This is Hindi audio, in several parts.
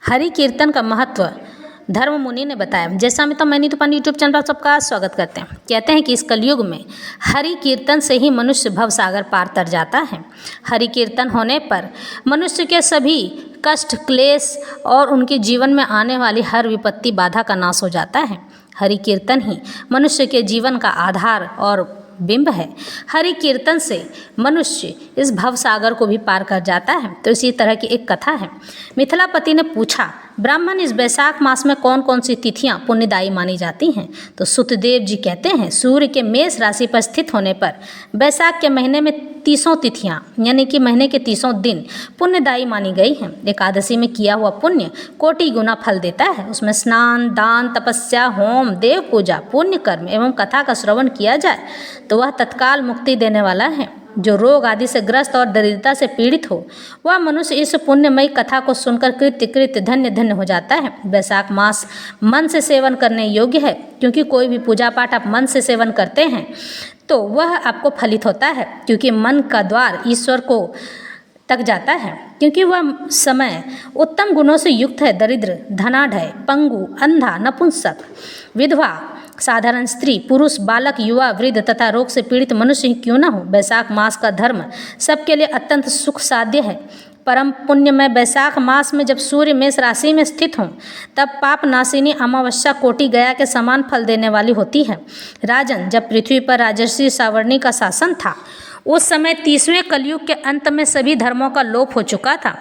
हरि कीर्तन का महत्व धर्म मुनि ने बताया। जैसा मैं तो मैंने तो अपने यूट्यूब चैनल पर सबका स्वागत करते हैं। कहते हैं कि इस कलयुग में हरि कीर्तन से ही मनुष्य भव सागर पार तर जाता है। हरि कीर्तन होने पर मनुष्य के सभी कष्ट क्लेश और उनके जीवन में आने वाली हर विपत्ति बाधा का नाश हो जाता है। हरि कीर्तन ही मनुष्य के जीवन का आधार और बिंब है। हरि कीर्तन से मनुष्य इस भव सागर को भी पार कर जाता है। तो इसी तरह की एक कथा है। मिथिलापति ने पूछा, ब्राह्मण इस बैसाख मास में कौन कौन सी तिथियां पुण्यदायी मानी जाती हैं? तो सुतदेव जी कहते हैं, सूर्य के मेष राशि पर स्थित होने पर बैसाख के महीने में 30 तिथियां यानी कि महीने के 30 दिन पुण्यदायी मानी गई हैं। एकादशी में किया हुआ पुण्य कोटि गुना फल देता है। उसमें स्नान, दान, तपस्या, होम, देव पूजा, पुण्य कर्म एवं कथा का श्रवण किया जाए तो वह तत्काल मुक्ति देने वाला है। जो रोग आदि से ग्रस्त और दरिद्रता से पीड़ित हो वह मनुष्य इस पुण्यमयी कथा को सुनकर कृत्य धन्य धन्य हो जाता है। बैसाख मास मन से सेवन करने योग्य है, क्योंकि कोई भी पूजा पाठ आप मन से सेवन करते हैं तो वह आपको फलित होता है, क्योंकि मन का द्वार ईश्वर को तक जाता है, क्योंकि वह समय उत्तम गुणों से युक्त है। दरिद्र, धनाढ़, पंगु, अंधा, नपुंसक, विधवा, साधारण स्त्री, पुरुष, बालक, युवा, वृद्ध तथा रोग से पीड़ित मनुष्य ही क्यों न हो, बैसाख मास का धर्म सबके लिए अत्यंत सुख साध्य है। परम पुण्य में बैसाख मास में जब सूर्य मेष राशि में स्थित हों तब पाप नाशिनी अमावस्या कोटि गया के समान फल देने वाली होती है। राजन, जब पृथ्वी पर राजर्षि सावर्णी का शासन था उस समय 30वें कलयुग के अंत में सभी धर्मों का लोप हो चुका था।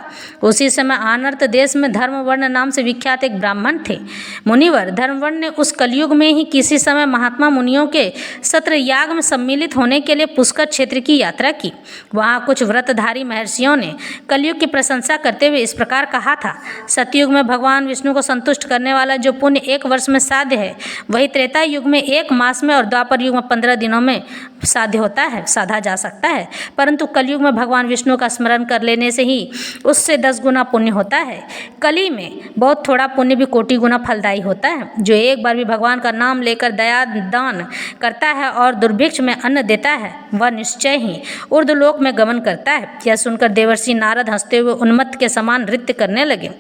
उसी समय आनर्त देश में धर्मवर्ण नाम से विख्यात एक ब्राह्मण थे। मुनिवर धर्मवर्ण ने उस कलयुग में ही किसी समय महात्मा मुनियों के सत्र याग में सम्मिलित होने के लिए पुष्कर क्षेत्र की यात्रा की। वहाँ कुछ व्रतधारी महर्षियों ने कलयुग की प्रशंसा करते हुए इस प्रकार कहा था, सतयुग में भगवान विष्णु को संतुष्ट करने वाला जो पुण्य 1 वर्ष में साध्य है वही त्रेता युग में 1 मास में और द्वापर युग में 15 दिनों में साध्य होता है, साधा जा सकता है। परंतु कलयुग में भगवान विष्णु का स्मरण कर लेने से ही उससे 10 गुना पुण्य होता है। कली में बहुत थोड़ा पुण्य भी कोटि गुना फलदायी होता है। जो एक बार भी भगवान का नाम लेकर दया दान करता है और दुर्भिक्ष में अन्न देता है वह निश्चय ही ऊर्ध्वलोक में गमन करता है। यह सुनकर देवर्षि नारद हंसते हुए उन्मत्त के समान नृत्य करने लगे।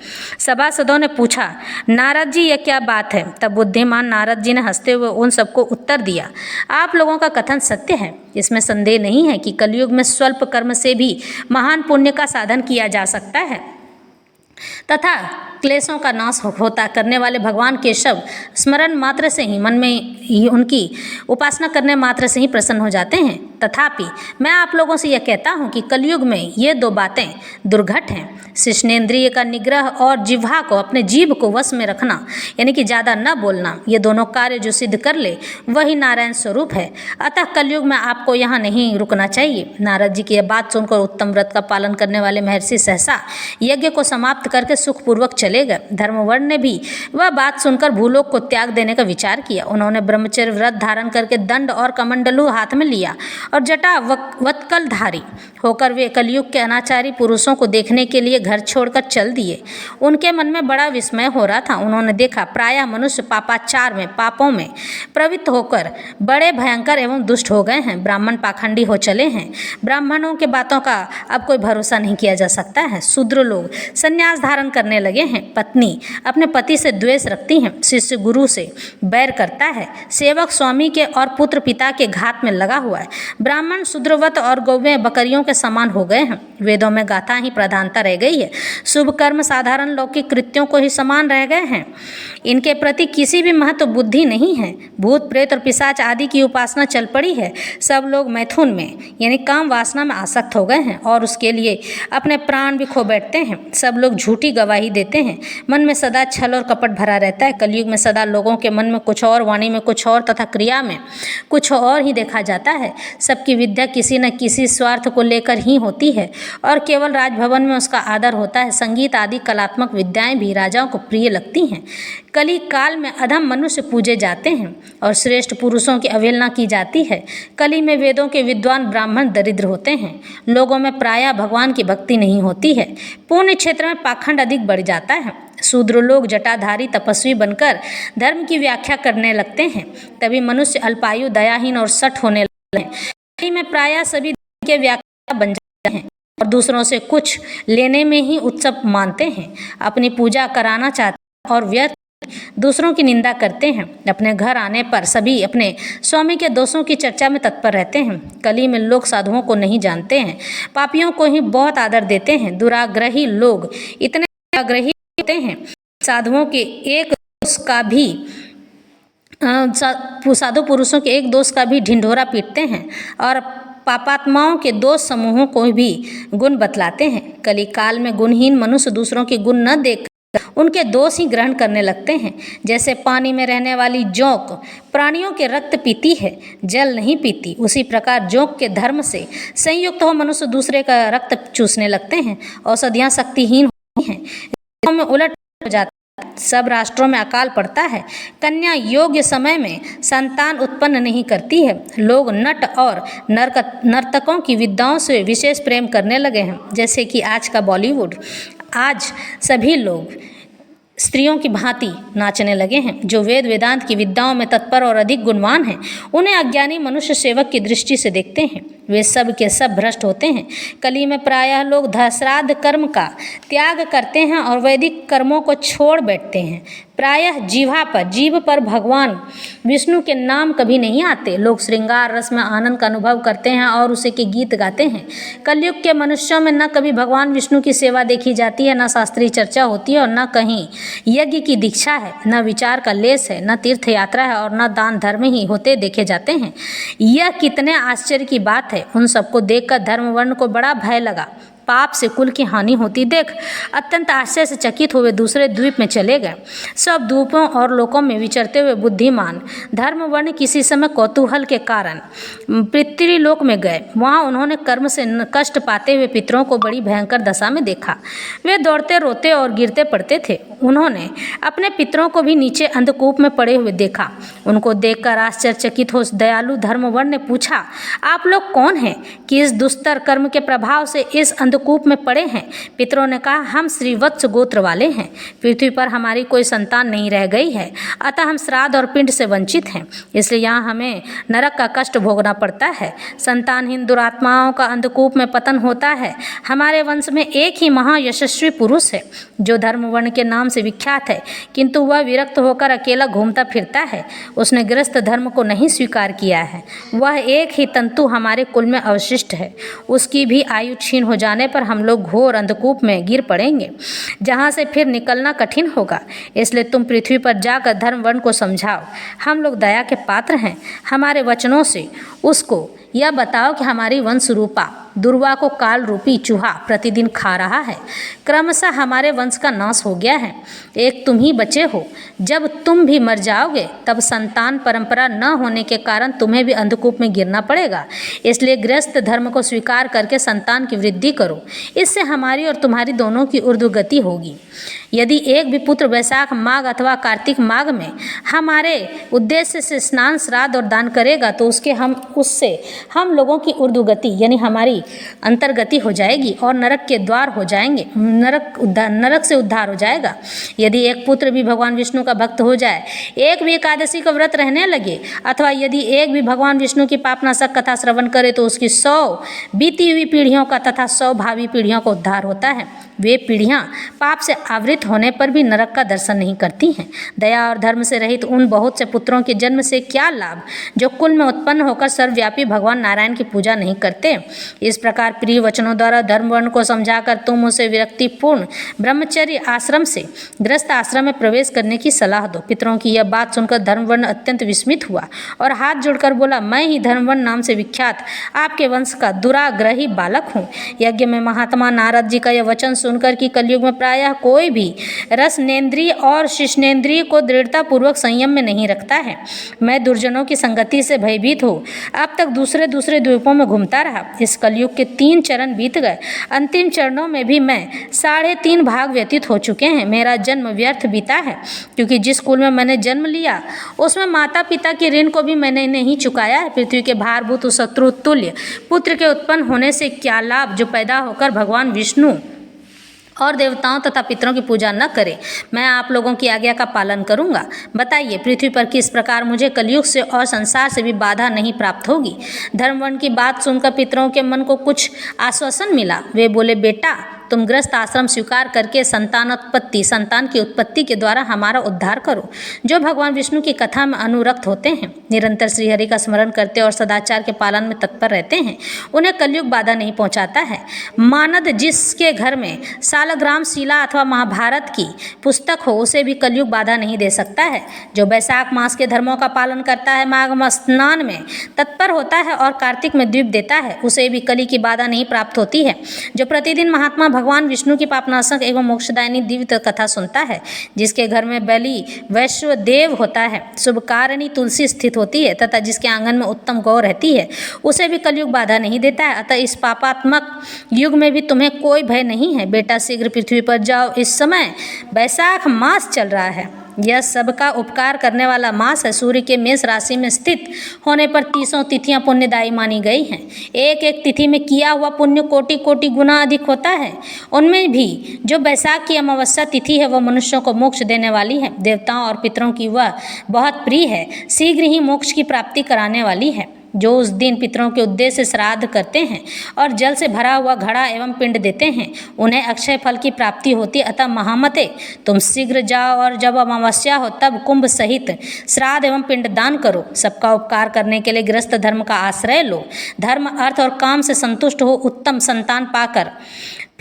सभासदों ने पूछा, नारद जी यह क्या बात है? तब बुद्धिमान नारद जी ने हंसते हुए उन सबको उत्तर दिया, आप लोगों का कथन सत्य है। इसमें संदेह नहीं है कि कलयुग में स्वल्प कर्म से भी महान पुण्य का साधन किया जा सकता है तथा क्लेशों का नाश होता करने वाले भगवान केशव स्मरण मात्र से ही मन में ही उनकी उपासना करने मात्र से ही प्रसन्न हो जाते हैं। तथापि मैं आप लोगों से यह कहता हूँ कि कलयुग में ये 2 बातें दुर्घट हैं। शिष्णेन्द्रिय का निग्रह और जिह्वा को अपने जीभ को वश में रखना यानी कि ज़्यादा न बोलना, ये दोनों कार्य जो सिद्ध कर ले वही नारायण स्वरूप है। अतः कलयुग में आपको यहाँ नहीं रुकना चाहिए। नारद जी की यह बात सुनकर उत्तम व्रत का पालन करने वाले महर्षि सहसा यज्ञ को समाप्त करके सुखपूर्वक चले गए। धर्मवर्ण ने भी वह बात सुनकर भूलोक को त्याग देने का विचार किया। उन्होंने ब्रह्मचर्य व्रत धारण करके दंड और कमंडलू हाथ में लिया और जटा वत्कलधारी होकर वे कलयुग के अनाचारी पुरुषों को देखने के लिए घर छोड़कर चल दिए। उनके मन में बड़ा विस्मय हो रहा था। उन्होंने देखा प्रायः मनुष्य पापाचार में, पापों में प्रवृत्त होकर बड़े भयंकर एवं दुष्ट हो गए हैं। ब्राह्मण पाखंडी हो चले हैं। ब्राह्मणों के बातों का अब कोई भरोसा नहीं किया जा सकता है। शूद्र लोग संन्यास धारण करने लगे हैं। पत्नी अपने पति से द्वेष रखती है। शिष्य गुरु से बैर करता है। सेवक स्वामी के और पुत्र पिता के घात में लगा हुआ है। ब्राह्मण शूद्रवत और गौवें बकरियों के समान हो गए हैं। वेदों में गाथा ही प्रधानता रह गई है। शुभ कर्म साधारण लौकिक कृत्यों को ही समान रह गए हैं। इनके प्रति किसी भी महत्व बुद्धि नहीं है। भूत प्रेत और पिशाच आदि की उपासना चल पड़ी है। सब लोग मैथुन में यानी काम वासना में आसक्त हो गए हैं और उसके लिए अपने प्राण भी खो बैठते हैं। सब लोग झूठी गवाही देते हैं। मन में सदा छल और कपट भरा रहता है। कलयुग में सदा लोगों के मन में कुछ और, वाणी में कुछ और तथा क्रिया में कुछ और ही देखा जाता है। सबकी विद्या किसी न किसी स्वार्थ को लेकर ही होती है और केवल राजभवन में उसका आदर होता है। संगीत आदि कलात्मक विद्याएं भी राजाओं को प्रिय लगती हैं। कली काल में अधम मनुष्य पूजे जाते हैं और श्रेष्ठ पुरुषों की अवहेलना की जाती है। कली में वेदों के विद्वान ब्राह्मण दरिद्र होते हैं। लोगों में प्रायः भगवान की भक्ति नहीं होती है। पुण्य क्षेत्र में पाखंड अधिक बढ़ जाता है। शूद्र लोग जटाधारी तपस्वी बनकर धर्म की व्याख्या करने लगते हैं। तभी मनुष्य अल्पायु, दयाहीन और सठ होने लगते हैं। कली में प्रायः सभी के व्याख्या बन जाते हैं। और दूसरों से कुछ लेने में ही उत्सव मानते हैं। अपनी पूजा कराना चाहते हैं और व्यर्थ दूसरों की निंदा करते हैं। अपने घर आने पर सभी अपने स्वामी के दोषों की चर्चा में तत्पर रहते हैं। कली में लोग साधुओं को नहीं जानते हैं, पापियों को ही बहुत आदर देते हैं। दुराग्रही लोग इतने आग्रही होते हैं, साधुओं के एक दोष का भी साधु पुरुषों के एक दोष का भी ढिंढोरा पीटते हैं और पापात्माओं के दोष समूहों को भी गुण बतलाते हैं। कली काल में गुणहीन मनुष्य दूसरों के गुण न देख उनके दोष ही ग्रहण करने लगते हैं। जैसे पानी में रहने वाली जोंक प्राणियों के रक्त पीती है, जल नहीं पीती, उसी प्रकार जोंक के धर्म से संयुक्त हो मनुष्य दूसरे का रक्त चूसने लगते हैं। औषधियाँ शक्तिहीन होती हैं, में उलट हो जाता है। सब राष्ट्रों में अकाल पड़ता है। कन्या योग्य समय में संतान उत्पन्न नहीं करती है। लोग नट और नर्तकों की विद्याओं से विशेष प्रेम करने लगे हैं, जैसे कि आज का बॉलीवुड। आज सभी लोग स्त्रियों की भांति नाचने लगे हैं। जो वेद वेदांत की विद्याओं में तत्पर और अधिक गुणवान हैं, उन्हें अज्ञानी मनुष्य सेवक की दृष्टि से देखते हैं। वे सब के सब भ्रष्ट होते हैं। कली में प्रायः लोग श्राद्ध कर्म का त्याग करते हैं और वैदिक कर्मों को छोड़ बैठते हैं। प्रायः जीभ पर भगवान विष्णु के नाम कभी नहीं आते। लोग श्रृंगार रस में आनंद का अनुभव करते हैं और उसी के गीत गाते हैं। कलयुग के मनुष्यों में न कभी भगवान विष्णु की सेवा देखी जाती है, न शास्त्रीय चर्चा होती है और न कहीं यज्ञ की दीक्षा है, न विचार का लेस है, न तीर्थ यात्रा है और न दान धर्म ही होते देखे जाते हैं। यह कितने आश्चर्य की बात है। उन सबको देखकर धर्म वर्ण को बड़ा भय लगा। पाप से कुल की हानि होती देख अत्यंत आश्चर्य से चकित हुए दूसरे द्वीप में चले गए। सब द्वीपों और लोकों में विचरते हुए बुद्धिमान धर्म वर्ण किसी समय कौतूहल के कारण पितृलोक में गए। वहाँ उन्होंने कर्म से कष्ट पाते हुए पितरों को बड़ी भयंकर दशा में देखा। वे दौड़ते रोते और गिरते पड़ते थे। उन्होंने अपने पितरों को भी नीचे अंधकूप में पड़े हुए देखा। उनको देखकर आश्चर्यचकित हो दयालु धर्मवर्ण ने पूछा, आप लोग कौन हैं कि इस दुस्तर कर्म के प्रभाव से इस अंधकूप में पड़े हैं? पितरों ने कहा, हम श्रीवत्स गोत्र वाले हैं। पृथ्वी पर हमारी कोई संतान नहीं रह गई है, अतः हम श्राद्ध और पिंड से वंचित हैं, इसलिए यहाँ हमें नरक का कष्ट भोगना पड़ता है। संतानहीन दुरात्माओं का अंधकूप में पतन होता है। हमारे वंश में एक ही महायशस्वी पुरुष है जो धर्मवर्ण के नाम से विख्यात है, किंतु वह विरक्त होकर अकेला घूमता फिरता है। उसने गृहस्थ धर्म को नहीं स्वीकार किया है। वह एक ही तंतु हमारे कुल में अवशिष्ट है। उसकी भी आयु क्षीण हो जाने पर हम लोग घोर अंधकूप में गिर पड़ेंगे, जहाँ से फिर निकलना कठिन होगा। इसलिए तुम पृथ्वी पर जाकर धर्म वर्ण को समझाओ। हम लोग दया के पात्र हैं। हमारे वचनों से उसको यह बताओ कि हमारी वंश रूपा दुर्वा को काल रूपी चूहा प्रतिदिन खा रहा है। क्रमशः हमारे वंश का नाश हो गया है। एक तुम ही बचे हो। जब तुम भी मर जाओगे तब संतान परंपरा न होने के कारण तुम्हें भी अंधकूप में गिरना पड़ेगा। इसलिए गृहस्थ धर्म को स्वीकार करके संतान की वृद्धि करो। इससे हमारी और तुम्हारी दोनों की ऊर्ध्वगति होगी। यदि एक भी पुत्र वैशाख माघ अथवा कार्तिक माघ में हमारे उद्देश्य से स्नान श्राद्ध और दान करेगा तो उससे हम लोगों की ऊर्ध्वगति यानी हमारी अंतर्गति हो जाएगी और नरक के द्वार हो जाएंगे। नरक से उद्धार हो जाएगा। यदि एक पुत्र भी भगवान विष्णु का भक्त हो जाए, एक भी एकादशी का व्रत रहने लगे, अथवा यदि एक भी भगवान विष्णु की पापनाशक कथा श्रवण करे तो उसकी 100 बीती हुई पीढ़ियों का तथा 100 भावी पीढ़ियों का उद्धार होता है। वे पीढ़ियाँ पाप से आवृत होने पर भी नरक का दर्शन नहीं करती हैं। दया और धर्म से रहित उन बहुत से पुत्रों के जन्म से क्या लाभ जो कुल में उत्पन्न होकर सर्वव्यापी भगवान नारायण की पूजा नहीं करते। इस प्रकार प्रिय वचनों द्वारा धर्म वर्ण को समझाकर तुम उसे विरक्तिपूर्ण ब्रह्मचर्य आश्रम से गृहस्थ आश्रम में प्रवेश करने की सलाह दो। पितरों की यह बात सुनकर धर्मवर्ण अत्यंत विस्मित हुआ और हाथ जोड़कर बोला, मैं ही धर्मवर्ण नाम से विख्यात आपके वंश का दुराग्रही बालक हूँ। यज्ञ में महात्मा नारद जी का यह वचन सुनकर कि कलयुग में प्रायः कोई भी रसनेन्द्रिय और शिष्णेन्द्रिय को दृढ़ता पूर्वक संयम में नहीं रखता है। मैं दुर्जनों की संगति से भयभीत हूँ। अब तक दूसरे द्वीपों में घूमता रहा। इस कलयुग के 3 चरण बीत गए। अंतिम चरणों में भी मैं 3.5 भाग व्यतीत हो चुके हैं। मेरा जन्म व्यर्थ बीता है, क्योंकि जिस कुल में मैंने जन्म लिया उसमें माता पिता के ऋण को भी मैंने नहीं चुकाया है। पृथ्वी के भारभूत शत्रु तुल्य पुत्र के उत्पन्न होने से क्या लाभ जो पैदा होकर भगवान विष्णु और देवताओं तथा पितरों की पूजा न करे। मैं आप लोगों की आज्ञा का पालन करूंगा। बताइए पृथ्वी पर किस प्रकार मुझे कलयुग से और संसार से भी बाधा नहीं प्राप्त होगी। धर्मवर्ण की बात सुनकर पितरों के मन को कुछ आश्वासन मिला। वे बोले, बेटा तुम गृहस्थ आश्रम स्वीकार करके संतान की उत्पत्ति के द्वारा हमारा उद्धार करो। जो भगवान विष्णु की कथा में अनुरक्त होते हैं, निरंतर श्रीहरि का स्मरण करते और सदाचार के पालन में तत्पर रहते हैं, उन्हें कलयुग बाधा नहीं पहुंचाता है। मानद जिसके घर में सालग्राम शिला अथवा महाभारत की पुस्तक हो, उसे भी कलयुग बाधा नहीं दे सकता है। जो वैशाख मास के धर्मों का पालन करता है, माघ स्नान में तत्पर होता है और कार्तिक में द्वीप देता है, उसे भी कली की बाधा नहीं प्राप्त होती है। जो प्रतिदिन महात्मा भगवान विष्णु की पापनाशक एवं मोक्षदायिनी दिव्य कथा सुनता है, जिसके घर में बलि वैश्व देव होता है, शुभकारिणी तुलसी स्थित होती है तथा जिसके आंगन में उत्तम गौ रहती है, उसे भी कलयुग बाधा नहीं देता है। अतः इस पापात्मक युग में भी तुम्हें कोई भय नहीं है। बेटा शीघ्र पृथ्वी पर जाओ। इस समय वैशाख मास चल रहा है। यह सबका उपकार करने वाला मास है। सूर्य के मेष राशि में स्थित होने पर 30 तिथियां पुण्यदायी मानी गई हैं। एक एक तिथि में किया हुआ पुण्य कोटि कोटि गुना अधिक होता है। उनमें भी जो वैशाख की अमावस्या तिथि है, वह मनुष्यों को मोक्ष देने वाली है। देवताओं और पितरों की वह बहुत प्रिय है, शीघ्र ही मोक्ष की प्राप्ति कराने वाली है। जो उस दिन पितरों के उद्देश्य से श्राद्ध करते हैं और जल से भरा हुआ घड़ा एवं पिंड देते हैं, उन्हें अक्षय फल की प्राप्ति होती। अतः महामते, तुम शीघ्र जाओ और जब अमावस्या हो तब कुंभ सहित श्राद्ध एवं पिंड दान करो। सबका उपकार करने के लिए गृहस्थ धर्म का आश्रय लो। धर्म, अर्थ और काम से संतुष्ट हो उत्तम संतान पाकर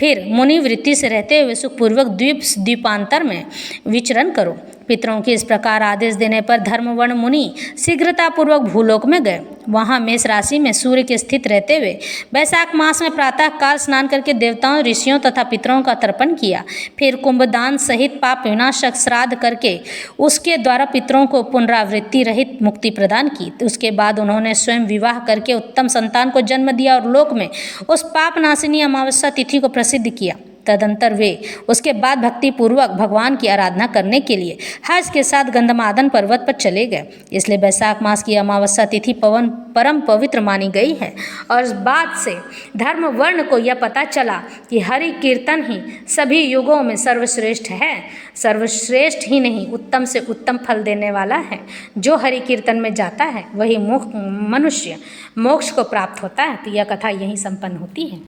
फिर मुनि वृत्ति से रहते हुए सुखपूर्वक द्वीपांतर में विचरण करो। पितरों के इस प्रकार आदेश देने पर धर्मवर्ण मुनि शीघ्रतापूर्वक भूलोक में गए। वहाँ मेष राशि में सूर्य के स्थित रहते हुए वैशाख मास में प्रातः काल स्नान करके देवताओं, ऋषियों तथा पितरों का तर्पण किया। फिर कुंभदान सहित पाप विनाशक श्राद्ध करके उसके द्वारा पितरों को पुनरावृत्ति रहित मुक्ति प्रदान की। उसके बाद उन्होंने स्वयं विवाह करके उत्तम संतान को जन्म दिया और लोक में उस पाप नाशिनी अमावस्या तिथि को प्रसिद्ध किया। तदंतर वे उसके बाद भक्तिपूर्वक भगवान की आराधना करने के लिए हर्ष के साथ गंधमादन पर्वत पर चले गए। इसलिए वैशाख मास की अमावस्या तिथि परम पवित्र मानी गई है। और इस बात से धर्म वर्ण को यह पता चला कि हरि कीर्तन ही सभी युगों में सर्वश्रेष्ठ है। सर्वश्रेष्ठ ही नहीं, उत्तम से उत्तम फल देने वाला है। जो हरि कीर्तन में जाता है वही मनुष्य मोक्ष को प्राप्त होता है। तो यह कथा यहीं संपन्न होती है।